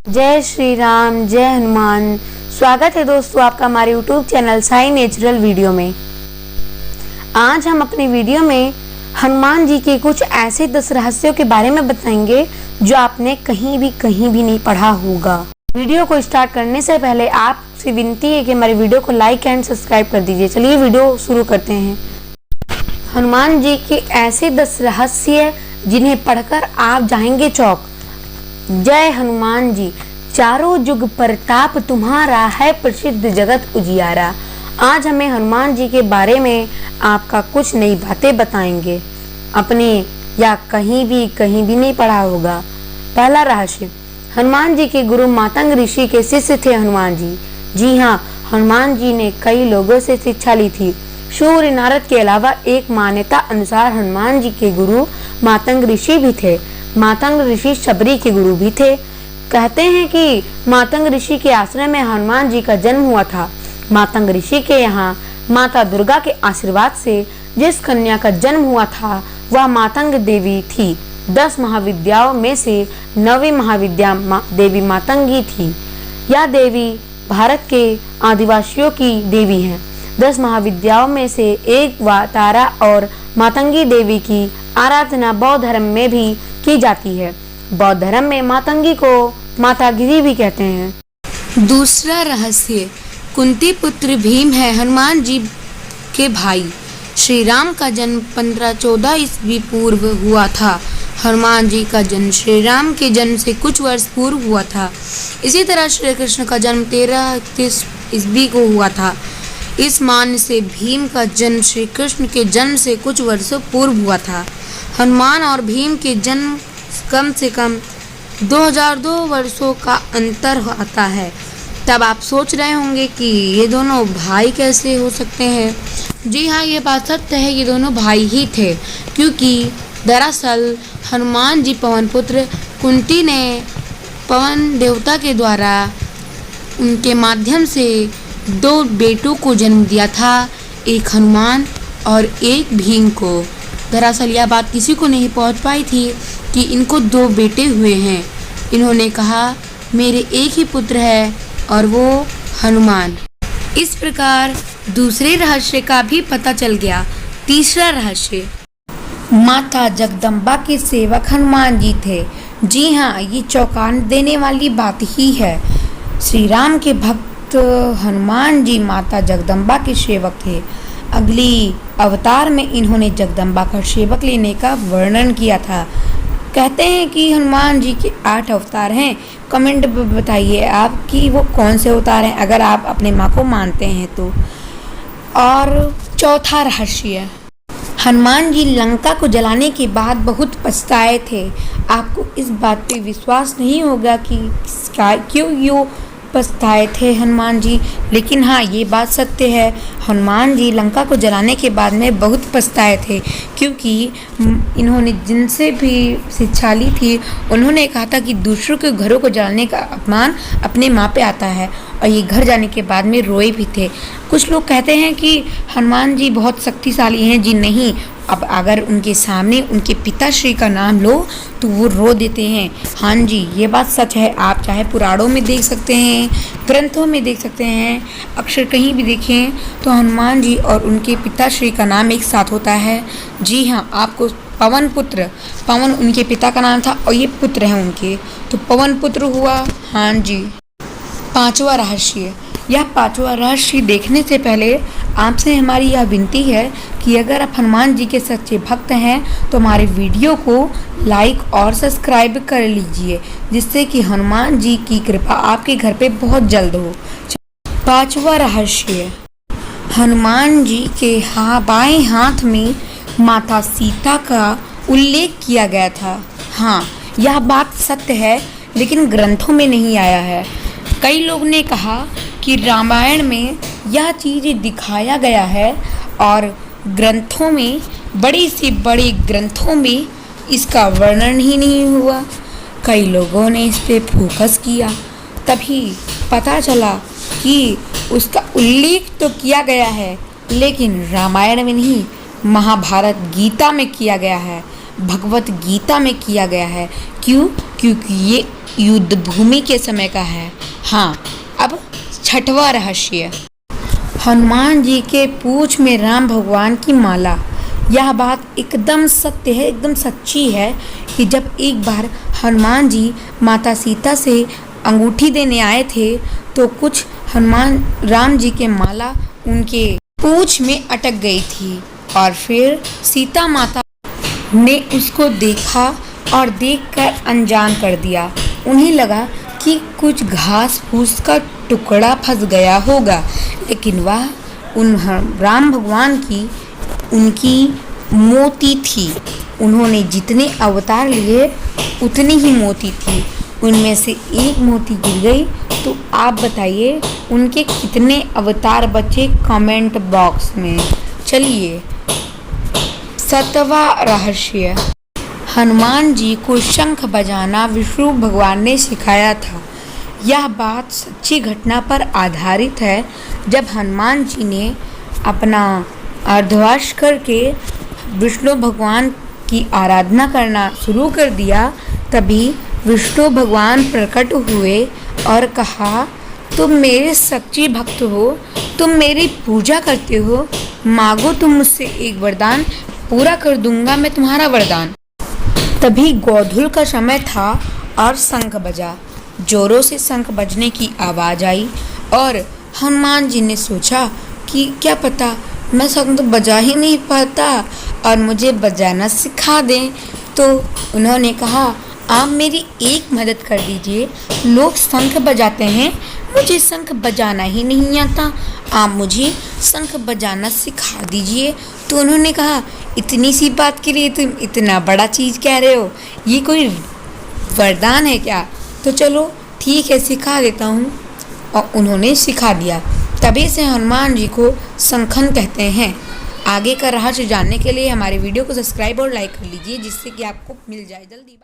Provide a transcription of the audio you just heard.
जय श्री राम, जय हनुमान। स्वागत है दोस्तों आपका हमारे YouTube channel Sai natural video में। आज हम अपने वीडियो में हनुमान जी के कुछ ऐसे 10 रहस्यों के बारे में बताएंगे जो आपने कहीं भी नहीं पढ़ा होगा। वीडियो को स्टार्ट करने से पहले आपसे विनती है कि हमारे वीडियो को लाइक एंड सब्सक्राइब कर दीजिए। चलिए वीडियो शुरू करते हैं। हनुमान जी के ऐसे 10 रहस्य जिन्हें पढ़कर आप जाएंगे चौक। जय हनुमान जी, चारों जुग प्रताप तुम्हारा है, प्रसिद्ध जगत उजियारा। आज हमें हनुमान जी के बारे में आपका कुछ नई बातें बताएंगे, अपने या कहीं भी नहीं पढ़ा होगा। पहला रहस्य, हनुमान जी के गुरु मातंग ऋषि के शिष्य थे हनुमान जी। जी हाँ, हनुमान जी ने कई लोगों से शिक्षा ली थी। सूर्य नारद के अलावा एक मान्यता अनुसार हनुमान जी के गुरु मातंग ऋषि भी थे। मातंग ऋषि शबरी के गुरु भी थे। कहते हैं कि मातंग ऋषि के आश्रम में हनुमान जी का जन्म हुआ था। मातंग ऋषि के यहाँ माता दुर्गा के आशीर्वाद से जिस कन्या का जन्म हुआ था वह मातंग देवी थी। 10 महाविद्याओं में से 9वीं महाविद्या देवी मातंगी थी। यह देवी भारत के आदिवासियों की देवी है। 10 महाविद्याओं में से एक तारा और मातंगी देवी की आराधना बौद्ध धर्म में भी की जाती है। बौद्ध धर्म में मातंगी को मातागिरी भी कहते हैं। दूसरा रहस्य, कुंती पुत्र भीम है हनुमान जी के भाई। श्री राम का जन्म 1514 ईस्वी पूर्व हुआ था। हनुमान जी का जन्म श्री राम के जन्म से कुछ वर्ष पूर्व हुआ था। इसी तरह श्री कृष्ण का जन्म 1331 ईस्वी को हुआ था। इस मान से भीम का जन्म श्री कृष्ण के जन्म से कुछ वर्षों पूर्व हुआ था। हनुमान और भीम के जन्म कम से कम 2002 वर्षों का अंतर आता है। तब आप सोच रहे होंगे कि ये दोनों भाई कैसे हो सकते हैं। जी हाँ, ये बात सत्य है, ये दोनों भाई ही थे, क्योंकि दरअसल हनुमान जी पवन पुत्र, कुंती ने पवन देवता के द्वारा उनके माध्यम से 2 बेटों को जन्म दिया था, एक हनुमान और एक भीम को। दरअसल यह बात किसी को नहीं पहुंच पाई थी कि इनको 2 बेटे हुए हैं। इन्होंने कहा मेरे एक ही पुत्र है और वो हनुमान। इस प्रकार दूसरे रहस्य का भी पता चल गया। तीसरा रहस्य, माता जगदम्बा के सेवक हनुमान जी थे। जी हाँ, ये चौंका देने वाली बात ही है। श्री राम के भक्त हनुमान जी माता जगदम्बा के सेवक थे। अगली अवतार में इन्होंने जगदम्बा का सेवक लेने का वर्णन किया था। कहते हैं कि हनुमान जी के 8 अवतार हैं। कमेंट में बताइए आप कि वो कौन से अवतार हैं, अगर आप अपने माँ को मानते हैं तो। और चौथा रहस्य, हनुमान जी लंका को जलाने के बाद बहुत पछताए थे। आपको इस बात पे विश्वास नहीं होगा कि क्यों यूँ पछताए थे हनुमान जी, लेकिन हाँ, ये बात सत्य है। हनुमान जी लंका को जलाने के बाद में बहुत पछताए थे, क्योंकि इन्होंने जिनसे भी शिक्षा ली थी उन्होंने कहा था कि दूसरों के घरों को जलाने का अपमान अपने माँ पे आता है, और ये घर जाने के बाद में रोए भी थे। कुछ लोग कहते हैं कि हनुमान जी बहुत शक्तिशाली हैं। जी नहीं, अब अगर उनके सामने उनके पिताश्री का नाम लो तो वो रो देते हैं। हाँ जी, ये बात सच है। आप चाहे पुराणों में देख सकते हैं, ग्रंथों में देख सकते हैं, अक्सर कहीं भी देखें तो हनुमान जी और उनके पिताश्री का नाम एक साथ होता है। जी हाँ, आपको पवन पुत्र, पवन उनके पिता का नाम था और ये पुत्र हैं उनके, तो पवन पुत्र हुआ। हाँ जी। 5वां रहस्य, यह 5वां रहस्य देखने से पहले आपसे हमारी यह विनती है कि अगर आप हनुमान जी के सच्चे भक्त हैं तो हमारे वीडियो को लाइक और सब्सक्राइब कर लीजिए, जिससे कि हनुमान जी की कृपा आपके घर पे बहुत जल्द हो। 5वां रहस्य, हनुमान जी के बाएं हाथ में माता सीता का उल्लेख किया गया था। हाँ, यह बात सत्य है, लेकिन ग्रंथों में नहीं आया है। कई लोग ने कहा कि रामायण में यह चीज़ दिखाया गया है और ग्रंथों में, बड़ी से बड़े ग्रंथों में इसका वर्णन ही नहीं हुआ। कई लोगों ने इस पे फोकस किया, तभी पता चला कि उसका उल्लेख तो किया गया है, लेकिन रामायण में नहीं, महाभारत गीता में किया गया है, भगवत गीता में किया गया है। क्यों? क्योंकि ये युद्ध भूमि के समय का है। हाँ, अब छठवां रहस्य, हनुमान जी के पूंछ में राम भगवान की माला। यह बात एकदम सत्य है, एकदम सच्ची है कि जब एक बार हनुमान जी माता सीता से अंगूठी देने आए थे तो कुछ हनुमान राम जी के माला उनके पूंछ में अटक गई थी और फिर सीता माता ने उसको देखा और देखकर अनजान कर दिया। उन्हें लगा कि कुछ घास फूस का टुकड़ा फंस गया होगा, लेकिन वह उन राम भगवान की उनकी मोती थी। उन्होंने जितने अवतार लिए उतनी ही मोती थी। उनमें से एक मोती गिर गई तो आप बताइए उनके कितने अवतार बचे कमेंट बॉक्स में। चलिए, सातवां रहस्य, हनुमान जी को शंख बजाना विष्णु भगवान ने सिखाया था। यह बात सच्ची घटना पर आधारित है। जब हनुमान जी ने अपना अर्धवास करके विष्णु भगवान की आराधना करना शुरू कर दिया, तभी विष्णु भगवान प्रकट हुए और कहा, तुम मेरे सच्चे भक्त हो, तुम मेरी पूजा करते हो, मांगो तुम मुझसे एक वरदान, पूरा कर दूंगा मैं तुम्हारा वरदान। तभी गोधूल का समय था और शंख बजा। जोरों से शंख बजने की आवाज़ आई और हनुमान जी ने सोचा कि क्या पता मैं शंख बजा ही नहीं पाता और मुझे बजाना सिखा दें। तो उन्होंने कहा, आप मेरी एक मदद कर दीजिए, लोग शंख बजाते हैं, मुझे शंख बजाना ही नहीं आता, आप मुझे शंख बजाना सिखा दीजिए। तो उन्होंने कहा, इतनी सी बात के लिए तुम इतना बड़ा चीज़ कह रहे हो, ये कोई वरदान है क्या? तो चलो ठीक है, सिखा देता हूँ। और उन्होंने सिखा दिया। तभी से हनुमान जी को शंखन कहते हैं। आगे का रहस्य जानने के लिए हमारे वीडियो को सब्सक्राइब और लाइक कर लीजिए, जिससे कि आपको मिल जाए जल्दी।